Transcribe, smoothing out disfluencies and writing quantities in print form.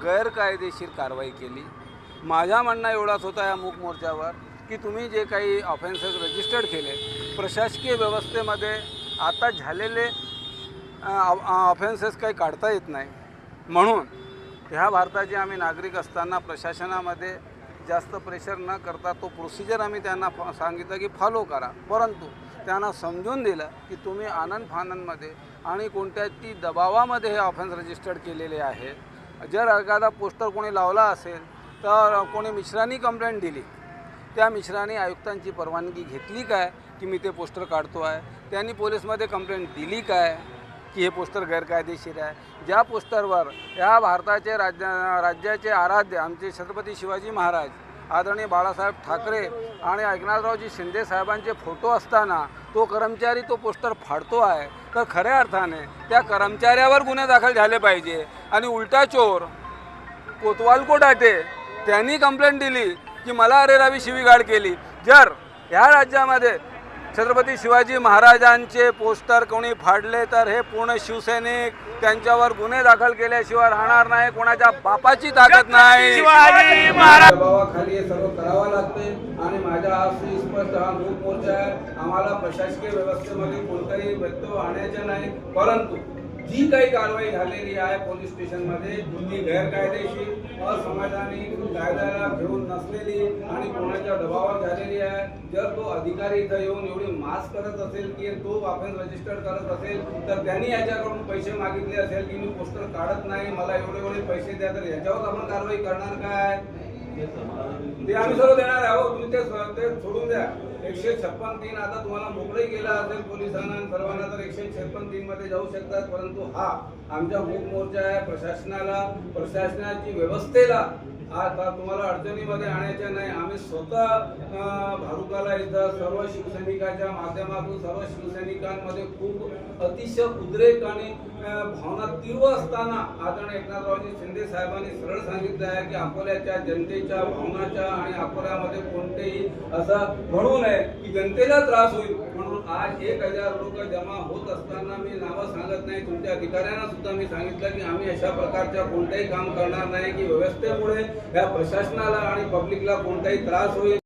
गैरकायदेशीर कारवाई केली। माझा म्हणणं एवढाच होता या मूक मोर्चावर की तुम्ही जे काही ऑफेन्सेस रजिस्टर्ड केले, प्रशासकीय व्यवस्थेमध्ये आता झालेले ऑफेन्सेस काही काढता येत नाही, म्हणून ह्या भारताचे आम्ही नागरिक असताना प्रशासनामध्ये जास्त प्रेशर न करता तो प्रोसिजर आम्ही त्यांना सांगितलं की फॉलो करा, परंतु त्यांना समजून दिलं की तुम्ही आनंद फानंदमध्ये आणि कोणत्याही दबावामध्ये हे ऑफेन्स रजिस्टर्ड केलेले आहे। जर एखादा पोस्टर कोणी लावला असेल तर कोणी मिश्रांनी कंप्लेंट दिली, त्या मिश्रांनी आयुक्तांची परवानगी घेतली काय की मी ते पोस्टर काढतो आहे, त्यांनी पोलीसमध्ये कंप्लेंट दिली काय की हे पोस्टर गैरकायदेशीर आहे। ज्या पोस्टरवर या भारताचे राज्याचे आराध्य आमचे छत्रपती शिवाजी महाराज आदरणीय बाळासाहेब ठाकरे आणि एकनाथरावजी शिंदे साहेबांचे फोटो असताना तो कर्मचारी तो पोस्टर फाडतो आहे, तर खऱ्या अर्थाने त्या कर्मचाऱ्यावर गुन्हे दाखल झाले पाहिजे। आणि उलटा चोर कोतवाल को डाटे त्यांनी कंप्लेंट दिली की मला अरेरावी शिवीगाळ केली। जर ह्या राज्यामध्ये छत्रपती शिवाजी महाराजांचे पोस्टर कोणी फाडले तर हे पूर्ण शिवसैनिक त्यांच्यावर गुन्हे दाखल केल्याशिवाय राहणार नाही, कोणाच्या बापाची ताकद नाही। शिवाजी महाराज दबावाखाली हे सर्व करावं लागते आणि माझा हा सुस्पष्ट हा मूक मोर्चा आहे। आम्हाला प्रशासकीय व्यवस्थेमध्ये कोणताही व्यत्यय आणायचा नाही, परंतु जी काही कारवाई झालेली आहे पोलीस स्टेशनमध्ये ती गैरकायदेशीर, असंवैधानिक, कायद्याला घेऊन नसलेली आणि कोणाच्या दबावावर झालेली आहे। जर तो अधिकारी इथं येऊन एवढी मास करत असेल की तो ऑफेन्स रजिस्टर करत असेल तर त्यांनी याच्याकडून पैसे मागितले असेल की मी पोस्टर काढत नाही, मला एवढे पैसे द्या, तर याच्यावर आपण कारवाई करणार काय? ते आम्ही सर्व देणार आहोत, तुम्ही ते सोडून द्या। 156(3) आता तुम्हाला मोकळी केला असेल पोलिसांना सर्वांना तर 156(3) मध्ये जाऊ शकतात, परंतु हा आमचा मूक मोर्चा आहे। प्रशासनाची व्यवस्थेला आता तुम्हाला अडचणीमध्ये आणायच्या नाही। आम्ही स्वतः भारुकाला इथं सर्व शिवसैनिकांच्या माध्यमातून सर्व शिवसैनिकांमध्ये खूप अतिशय उद्रेक आणि भावना तीव्र असताना आदरणीय एकनाथरावजी शिंदे साहेबांनी सरळ सांगितलं आहे की अकोल्याच्या जनतेच्या भावनाच्या आणि अकोल्यामध्ये कोणतेही असं म्हणू नये की जनतेला त्रास होईल, म्हणून आज 1000 लोक जमा होत असताना मी नावं सांगत नाही, तुमच्या अधिकाऱ्यांना सुद्धा मी सांगितलं की आम्ही अशा प्रकारच्या कोणतेही काम करणार नाही की व्यवस्थेमुळे या प्रशासनाला आणि पब्लिकला कोणताही त्रास होईल।